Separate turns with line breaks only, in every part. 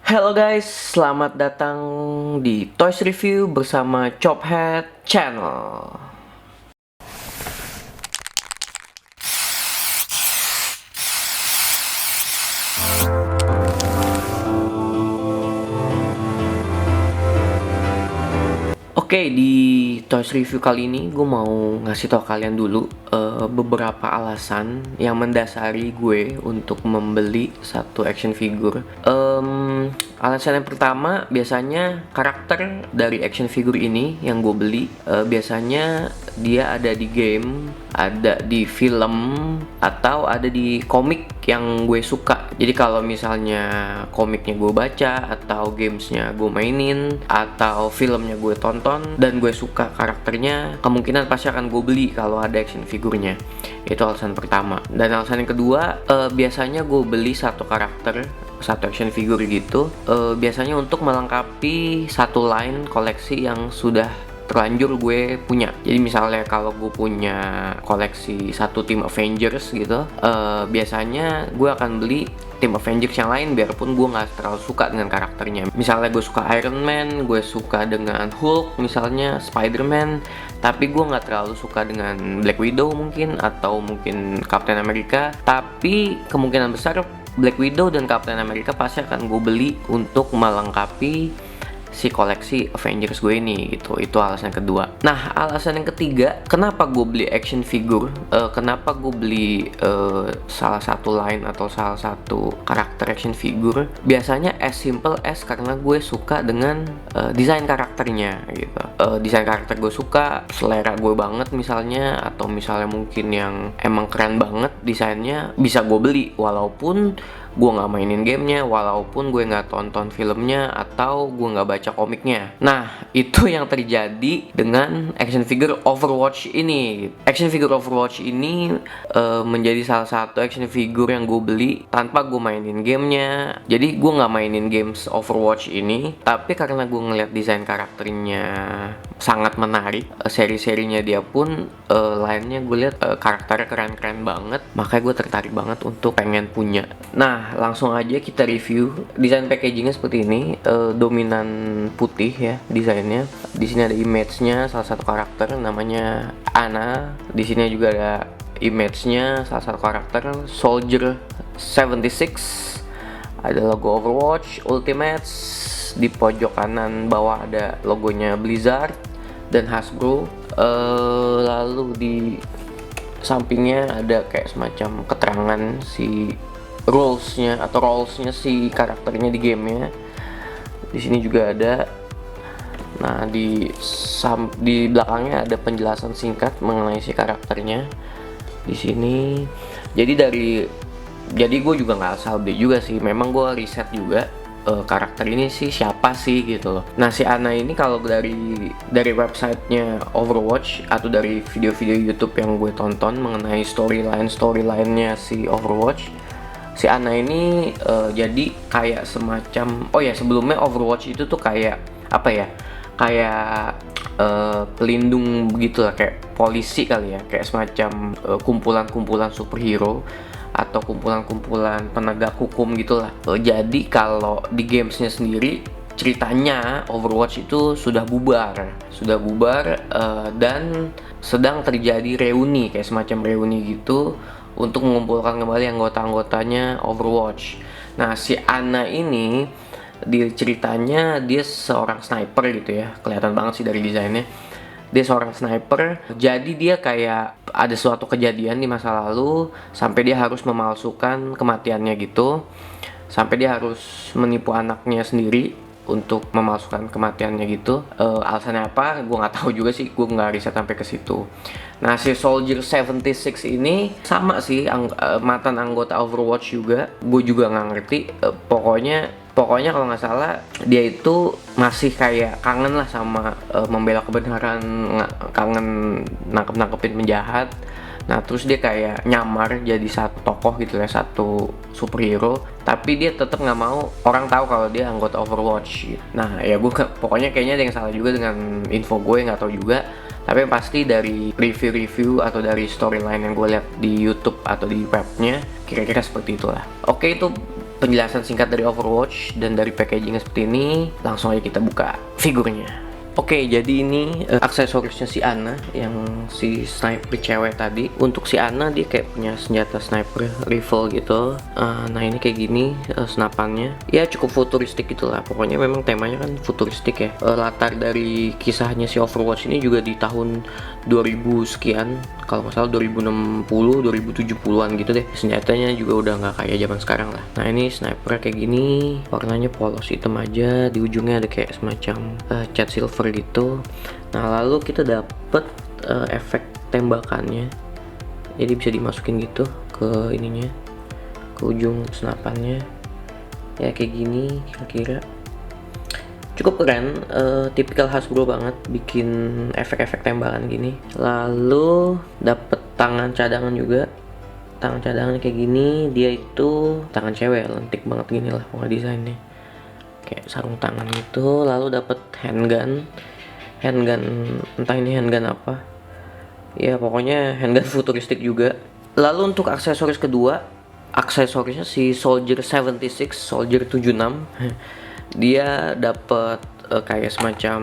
Halo guys, selamat datang di Toys Review bersama Chophead Channel. Oke, di Toys Review kali ini gue mau ngasih tau kalian dulu beberapa alasan yang mendasari gue untuk membeli satu action figure. Alasan yang pertama, biasanya karakter dari action figure ini yang gue beli biasanya dia ada di game, ada di film, atau ada di komik yang gue suka. Jadi kalau misalnya komiknya gue baca, atau gamesnya gue mainin, atau filmnya gue tonton dan gue suka karakternya, kemungkinan pasti akan gue beli kalau ada action figurnya. Itu alasan pertama. Dan alasan yang kedua, biasanya gue beli satu karakter, satu action figure gitu, biasanya untuk melengkapi satu line koleksi yang sudah terlanjur gue punya. Jadi misalnya kalau gue punya koleksi satu tim Avengers gitu, biasanya gue akan beli tim Avengers yang lain biarpun gue nggak terlalu suka dengan karakternya. Misalnya gue suka Iron Man, gue suka dengan Hulk, misalnya Spider-Man, tapi gue nggak terlalu suka dengan Black Widow mungkin, atau mungkin Captain America. Tapi kemungkinan besar Black Widow dan Captain America pasti akan gue beli untuk melengkapi si koleksi Avengers gue ini gitu. Itu alasan kedua. Nah, alasan yang ketiga, kenapa gue beli action figure, kenapa gue beli salah satu line atau salah satu karakter action figure, biasanya as simple as karena gue suka dengan desain karakternya gitu. Desain karakter gue suka, selera gue banget misalnya, atau misalnya mungkin yang emang keren banget desainnya, bisa gue beli walaupun gue nggak mainin gamenya, walaupun gue nggak tonton filmnya, atau gue nggak baca komiknya. Nah, itu yang terjadi dengan action figure Overwatch ini. Action figure Overwatch ini menjadi salah satu action figure yang gue beli tanpa gue mainin gamenya. Jadi gue nggak mainin games Overwatch ini, tapi karena gue ngeliat desain karakternya sangat menarik, seri-serinya dia pun lainnya gue lihat karakternya keren-keren banget, makanya gue tertarik banget untuk pengen punya. Nah, langsung aja kita review. Desain packagingnya seperti ini, dominan putih ya desainnya. Di sini ada image-nya salah satu karakter namanya Ana. Di sini juga ada image-nya salah satu karakter Soldier 76. Ada logo Overwatch Ultimates. Di pojok kanan bawah ada logonya Blizzard dan Hasbro. Lalu di sampingnya ada kayak semacam keterangan si rollsnya si karakternya di gamenya. Di sini juga ada. Nah, di belakangnya ada penjelasan singkat mengenai si karakternya di sini. Jadi gue juga nggak asal beli juga sih. Memang gue riset juga karakter ini sih siapa sih gitu loh. Nah, si Ana ini kalau dari websitenya Overwatch atau dari video-video YouTube yang gue tonton mengenai storyline-nya si Overwatch, si Ana ini jadi kayak semacam, oh ya, sebelumnya Overwatch itu tuh kayak apa ya, kayak pelindung begitu lah, kayak polisi kali ya, kayak semacam kumpulan-kumpulan superhero atau kumpulan-kumpulan penegak hukum gitulah. Jadi kalau di gamesnya sendiri, ceritanya Overwatch itu sudah bubar dan sedang terjadi reuni, kayak semacam reuni gitu untuk mengumpulkan kembali anggota-anggotanya Overwatch. Nah, si Ana ini di ceritanya dia seorang sniper gitu ya, kelihatan banget sih dari desainnya. Dia seorang sniper, jadi dia kayak ada suatu kejadian di masa lalu sampai dia harus memalsukan kematiannya gitu, sampai dia harus menipu anaknya sendiri untuk memalsukan kematiannya gitu. Alasannya apa? Gue nggak tahu juga sih, gue nggak riset sampai ke situ. Nah, si Soldier 76 ini sama sih, mantan anggota Overwatch juga. Gue juga nggak ngerti. Pokoknya kalau nggak salah dia itu masih kayak kangen lah sama membela kebenaran, kangen nangkepin penjahat. Nah, terus dia kayak nyamar jadi satu tokoh gitu ya, satu superhero, tapi dia tetap nggak mau orang tahu kalau dia anggota Overwatch. Nah, ya pokoknya kayaknya ada yang salah juga dengan info gue, nggak tahu juga. Tapi yang pasti dari review-review atau dari storyline yang gue lihat di YouTube atau di webnya, kira-kira seperti itulah. Oke, itu penjelasan singkat dari Overwatch dan dari packagingnya seperti ini. Langsung aja kita buka figurnya. Oke, jadi ini aksesorisnya si Ana yang si sniper cewek tadi. Untuk si Ana dia kayak punya senjata sniper rifle gitu. Nah ini kayak gini senapannya. Ya cukup futuristik gitulah. Pokoknya memang temanya kan futuristik ya. Latar dari kisahnya si Overwatch ini juga di tahun 2000 sekian. Kalau nggak salah 2060, 2070-an gitu deh. Senjatanya juga udah nggak kayak zaman sekarang lah. Nah ini sniper kayak gini, warnanya polos hitam aja. Di ujungnya ada kayak semacam cat silver gitu. Nah lalu kita dapet efek tembakannya. Jadi bisa dimasukin gitu ke ininya, ke ujung senapannya. Ya kayak gini kira-kira. Cukup keren, tipikal Hasbro banget bikin efek-efek tembakan gini. Lalu dapet tangan cadangan juga. Tangan cadangan kayak gini, dia itu tangan cewek, lentik banget gini lah pokoknya desainnya. Kayak sarung tangan gitu. Lalu dapet handgun, entah ini handgun apa. Ya pokoknya handgun futuristik juga. Lalu untuk aksesoris kedua, aksesorisnya si Soldier 76, Soldier 76. Dia dapat kayak semacam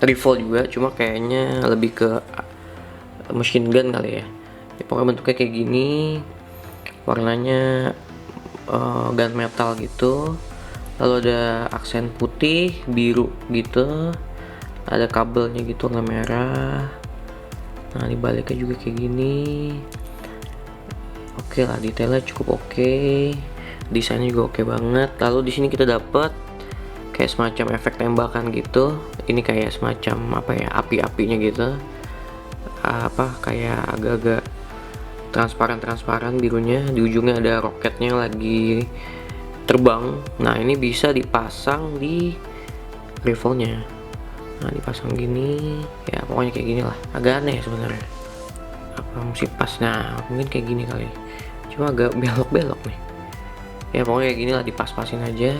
rifle juga, cuma kayaknya lebih ke machine gun kali ya. Pokoknya bentuknya kayak gini, warnanya gunmetal gitu. Lalu ada aksen putih, biru gitu, ada kabelnya gitu warna merah. Nah dibaliknya juga kayak gini. Oke lah, detailnya cukup oke. Desainnya juga oke banget. Lalu di sini kita dapat kayak semacam efek tembakan gitu. Ini kayak semacam apa ya, api-apinya gitu. Kayak agak-agak transparan birunya. Di ujungnya ada roketnya lagi terbang. Nah ini bisa dipasang di rifle-nya. Nah dipasang gini. Ya pokoknya kayak gini lah. Agak aneh sebenarnya. Apa mesti pas? Nah mungkin kayak gini kali. Cuma agak belok-belok nih. Ya pokoknya kayak gini lah, dipas-pasin aja.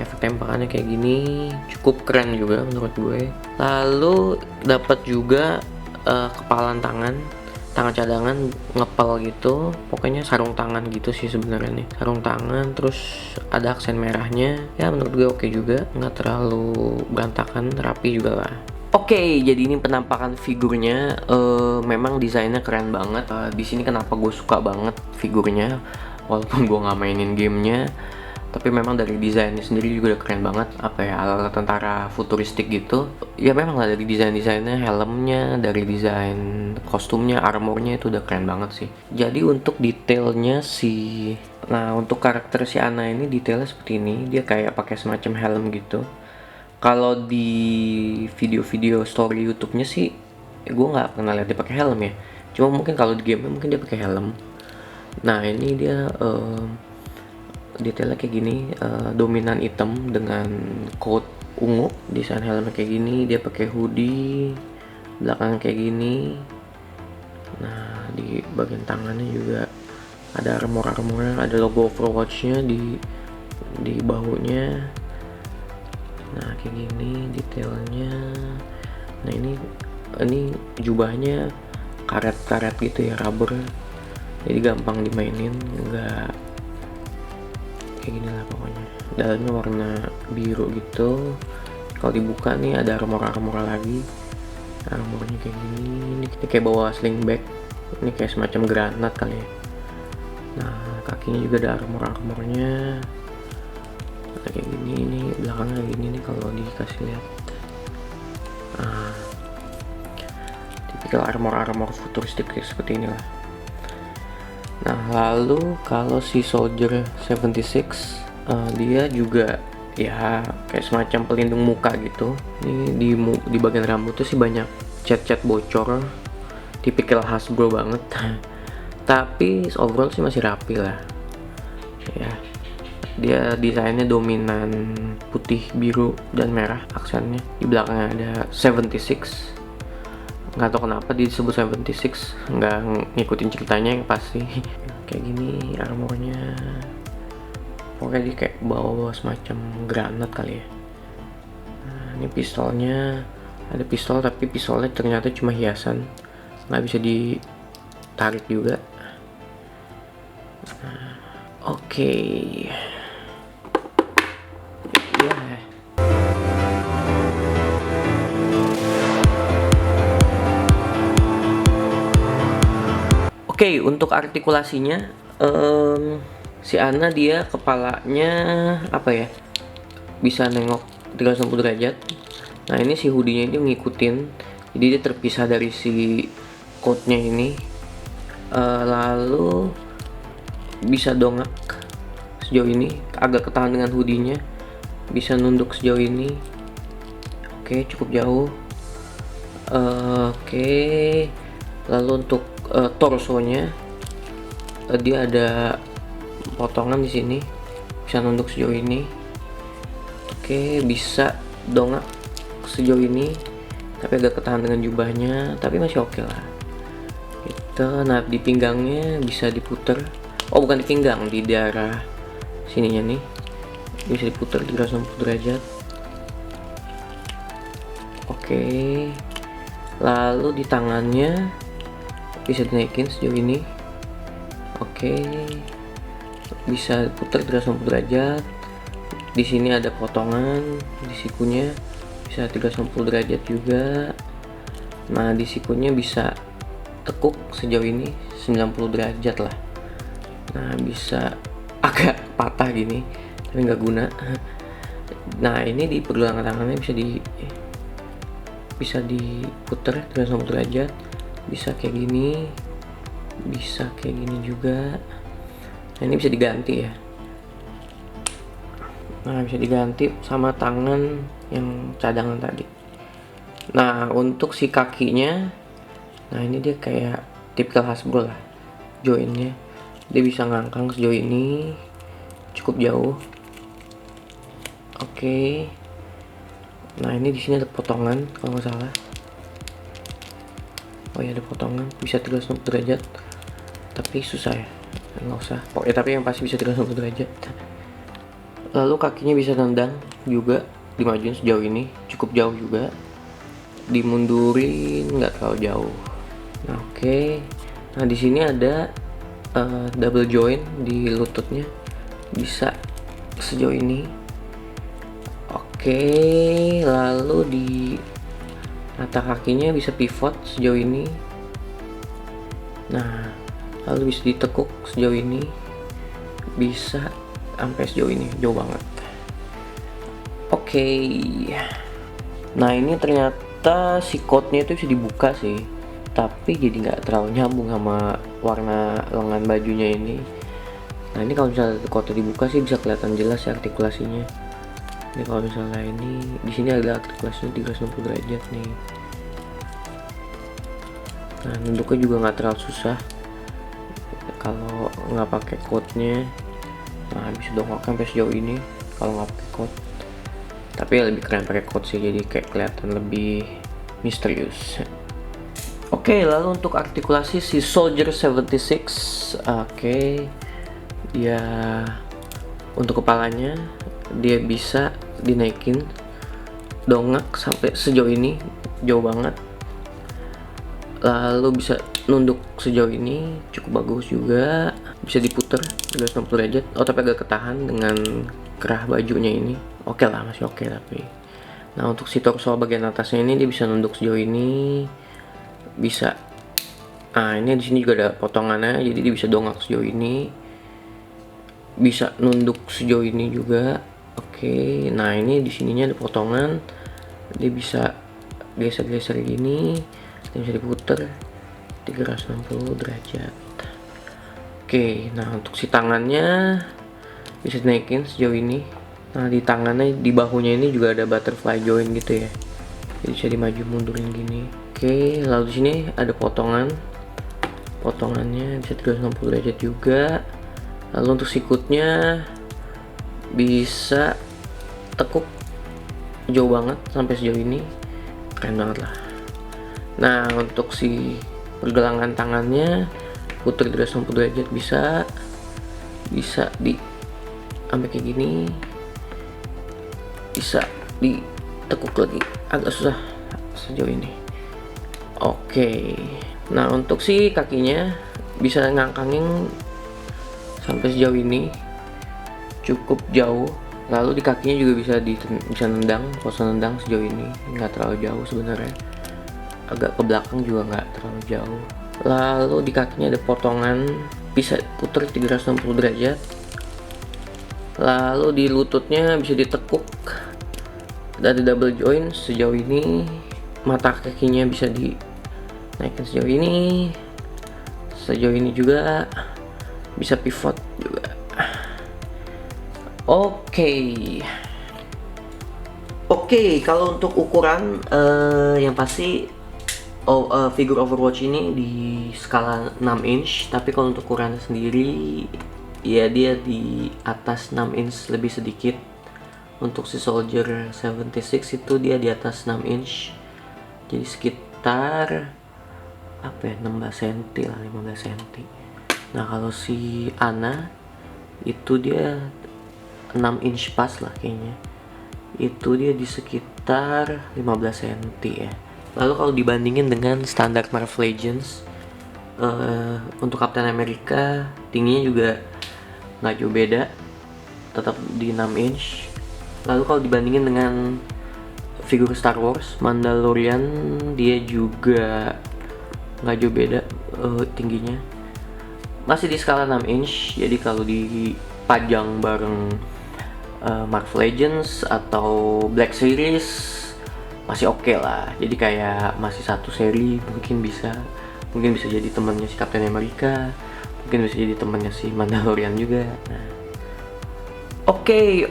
Efek tembakannya kayak gini, cukup keren juga menurut gue. Lalu dapat juga kepalan tangan cadangan ngepel gitu. Pokoknya sarung tangan gitu sih sebenarnya nih. Sarung tangan, terus ada aksen merahnya. Ya menurut gue oke juga, nggak terlalu berantakan, rapi juga lah. Oke, jadi ini penampakan figurnya. Memang desainnya keren banget. Di sini kenapa gue suka banget figurnya, walaupun gue nggak mainin gamenya, tapi memang dari desainnya sendiri juga udah keren banget. Apa ya, ala-ala tentara futuristik gitu. Ya memang lah dari desainnya, helmnya, dari desain kostumnya, armornya itu udah keren banget sih. Jadi untuk detailnya nah untuk karakter si Ana ini detailnya seperti ini. Dia kayak pakai semacam helm gitu. Kalau di video-video story YouTube-nya sih gue nggak pernah lihat dia pakai helm ya. Cuma mungkin kalau di game mungkin dia pakai helm. Nah ini dia detailnya kayak gini, dominan hitam dengan coat ungu. Desain helmnya kayak gini, dia pakai hoodie, belakang kayak gini. Nah di bagian tangannya juga ada armor-armornya, ada logo Overwatch-nya di bahunya. Nah kayak gini detailnya. Nah ini jubahnya karet-karet gitu ya, rubber. Jadi gampang dimainin, enggak kayak gini lah pokoknya. Dalamnya warna biru gitu. Kalau dibuka nih ada armor lagi. Armornya kayak gini. Ini kayak bawa sling bag. Ini kayak semacam granat kali ya. Nah kakinya juga ada armornya. Kayak gini, ini belakangnya kayak gini nih kalau dikasih lihat. Tipikal armor futuristik seperti inilah. Nah lalu kalau si Soldier 76 dia juga ya kayak semacam pelindung muka gitu. Ini di bagian rambutnya sih banyak cat-cat bocor, tipikal Hasbro banget. Tapi overall sih masih rapi lah ya. Dia desainnya dominan putih, biru, dan merah aksennya. Di belakangnya ada 76. Nggak tahu kenapa disebut 76, nggak ngikutin ceritanya yang pasti. Kayak gini armornya. Pokoknya dia kayak bawa semacam granat kali ya. Nah, ini pistolnya. Ada pistol tapi pistolnya ternyata cuma hiasan, nggak bisa ditarik juga. Nah, oke. Oke. Ya. Oke, untuk artikulasinya, si Ana dia kepalanya apa ya? Bisa nengok 360 derajat. Nah, ini si hoodie-nya ini ngikutin, jadi dia terpisah dari si coat-nya ini. Lalu bisa dongak sejauh ini, agak ketahan dengan hoodie-nya. Bisa nunduk sejauh ini. Oke, cukup jauh. Oke. Lalu untuk torsonya, dia ada potongan di sini, bisa nunduk sejauh ini. Oke, bisa dongak sejauh ini, tapi agak ketahan dengan jubahnya, tapi masih oke lah. Gitu. Nah, di pinggangnya bisa diputer. Oh, bukan di pinggang, di daerah sininya nih, bisa diputer 360 derajat. Oke. Lalu di tangannya bisa dinaikin sejauh ini. Oke. Bisa putar 360 derajat. Di sini ada potongan di sikunya, bisa 360 derajat juga. Nah, di sikunya bisa tekuk sejauh ini 90 derajat lah. Nah, bisa agak patah gini, tapi nggak guna. Nah, ini di pergelangan tangannya bisa diputar 360 derajat, bisa kayak gini, bisa kayak gini juga. Nah, ini bisa diganti ya. Nah, bisa diganti sama tangan yang cadangan tadi. Nah, untuk si kakinya, nah ini dia kayak tipikal Hasbro lah, joinnya. Dia bisa ngangkang sejauh ini, cukup jauh. Oke. Nah, ini di sini ada potongan kalau nggak salah. Oh ya, ada potongan, bisa 360 derajat, tapi susah ya, nggak usah. Oh ya, tapi yang pasti bisa 360 derajat. Lalu kakinya bisa nendang juga, dimajuin sejauh ini, cukup jauh juga. Dimundurin nggak terlalu jauh. Nah, oke. Nah, di sini ada double joint di lututnya, bisa sejauh ini. Oke, lalu di mata kakinya bisa pivot sejauh ini. Nah, lalu bisa ditekuk sejauh ini, bisa sampai sejauh ini, jauh banget. Oke. Nah, ini ternyata si coatnya itu bisa dibuka sih, tapi jadi nggak terlalu nyambung sama warna lengan bajunya ini. Nah, ini kalau misalnya coatnya dibuka sih bisa kelihatan jelas ya artikulasinya. Ini kalau misalnya ini di sini ada artikulasinya 360 derajat nih. Nah, nunduknya juga nggak terlalu susah kalau nggak pakai coatnya. Nah, bisa dongak sampai sejauh ini kalau nggak pakai coat. Tapi ya lebih keren pakai coat sih, jadi kayak kelihatan lebih misterius. Oke, lalu untuk artikulasi si Soldier 76, oke, dia untuk kepalanya dia bisa dinaikin, dongak sampai sejauh ini, jauh banget. Lalu bisa nunduk sejauh ini, cukup bagus juga. Bisa diputer 360 derajat. Oh, tapi agak ketahan dengan kerah bajunya ini. Oke lah, masih oke tapi. Nah, untuk si torso bagian atasnya ini dia bisa nunduk sejauh ini. Bisa. Nah, ini di sini juga ada potongannya, jadi dia bisa dongak sejauh ini. Bisa nunduk sejauh ini juga. Oke, nah ini di sininya ada potongan, dia bisa geser-geser gini, dia bisa diputer 360 derajat. Oke, nah untuk si tangannya bisa dinaikin sejauh ini. Nah, di tangannya, di bahunya ini juga ada butterfly joint gitu ya, jadi bisa dimaju mundurin gini. Oke, lalu di sini ada potongannya bisa 360 derajat juga. Lalu untuk sikutnya bisa tekuk jauh banget sampai sejauh ini, keren banget lah. Nah, untuk si pergelangan tangannya putar 360 derajat, bisa di sampai kayak gini, bisa ditekuk lagi, agak susah sejauh ini. Oke, nah untuk si kakinya bisa ngangkangin sampai sejauh ini, cukup jauh. Lalu di kakinya juga bisa nendang, pose nendang sejauh ini nggak terlalu jauh sebenarnya. Agak ke belakang juga nggak terlalu jauh. Lalu di kakinya ada potongan, bisa putar 360 derajat. Lalu di lututnya bisa ditekuk, ada double joint sejauh ini. Mata kakinya bisa dinaikkan sejauh ini juga, bisa pivot juga. Oke, kalau untuk ukuran yang pasti figur Overwatch ini di skala 6 inch, tapi kalau untuk ukuran sendiri ya dia di atas 6 inch lebih sedikit. Untuk si Soldier 76 itu dia di atas 6 inch, jadi sekitar 16 cm lah, 15 cm. Nah kalau si Ana itu dia 6 inch pas lah kayaknya, itu dia di sekitar 15 cm ya. Lalu kalau dibandingin dengan standar Marvel Legends, untuk Captain America tingginya juga nggak jauh beda, tetap di 6 inch. Lalu kalau dibandingin dengan figur Star Wars Mandalorian, dia juga nggak jauh beda, tingginya masih di skala 6 inch. Jadi kalau dipajang bareng Marvel Legends atau Black Series masih oke lah. Jadi kayak masih satu seri, mungkin bisa jadi temannya si Captain America, mungkin bisa jadi temannya si Mandalorian juga. Nah,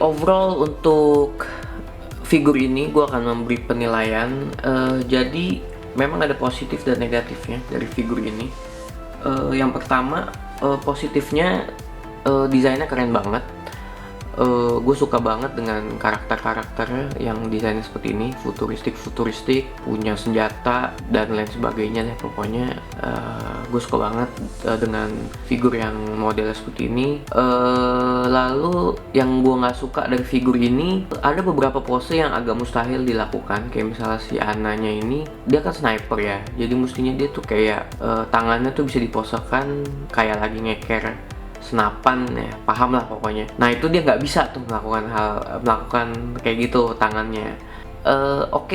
overall untuk figur ini gue akan memberi penilaian. Jadi memang ada positif dan negatifnya dari figur ini. Yang pertama, positifnya desainnya keren banget. Gue suka banget dengan karakter-karakter yang desainnya seperti ini, futuristik, punya senjata dan lain sebagainya deh. Pokoknya gue suka banget dengan figur yang modelnya seperti ini. Lalu yang gue nggak suka dari figur ini, ada beberapa pose yang agak mustahil dilakukan. Kayak misalnya si Ananya ini, dia kan sniper ya, jadi mestinya dia tuh kayak tangannya tuh bisa diposekan kayak lagi ngeker senapan ya, paham lah pokoknya. Nah itu dia nggak bisa tuh melakukan kayak gitu tangannya.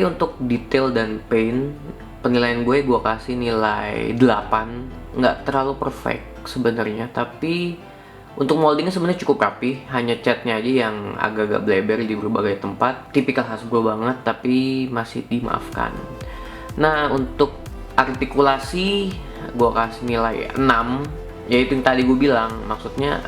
Untuk detail dan paint, penilaian gue kasih nilai 8. Nggak terlalu perfect sebenarnya, tapi untuk moldingnya sebenarnya cukup rapi. Hanya catnya aja yang agak-agak bleber di berbagai tempat, tipikal Hasbro banget, tapi masih dimaafkan. Nah untuk artikulasi gue kasih nilai 6. Yaitu yang tadi gue bilang, maksudnya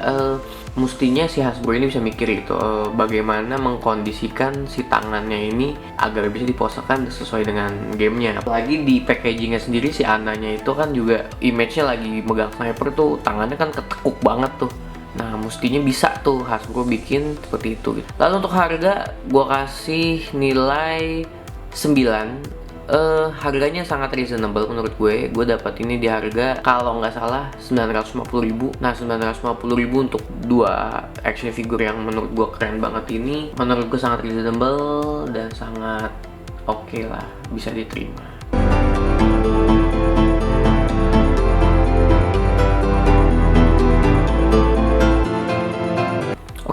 mestinya si Hasbro ini bisa mikir gitu, bagaimana mengkondisikan si tangannya ini agar bisa diposekan sesuai dengan gamenya. Apalagi di packagingnya sendiri, si Ananya itu kan juga image-nya lagi megang sniper tuh, tangannya kan ketekuk banget tuh. Nah mestinya bisa tuh Hasbro bikin seperti itu gitu. Lalu untuk harga gue kasih nilai 9. Harganya sangat reasonable menurut gue. Gue dapat ini di harga kalau nggak salah 950.000. Nah 950.000 untuk dua action figure yang menurut gue keren banget ini, menurut gue sangat reasonable dan sangat oke lah, bisa diterima.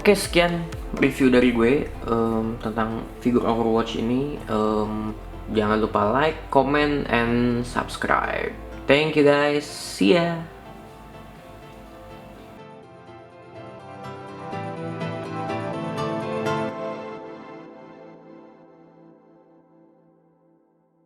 Sekian review dari gue tentang figur Overwatch ini. Jangan lupa like, comment, and subscribe. Thank you guys. See ya.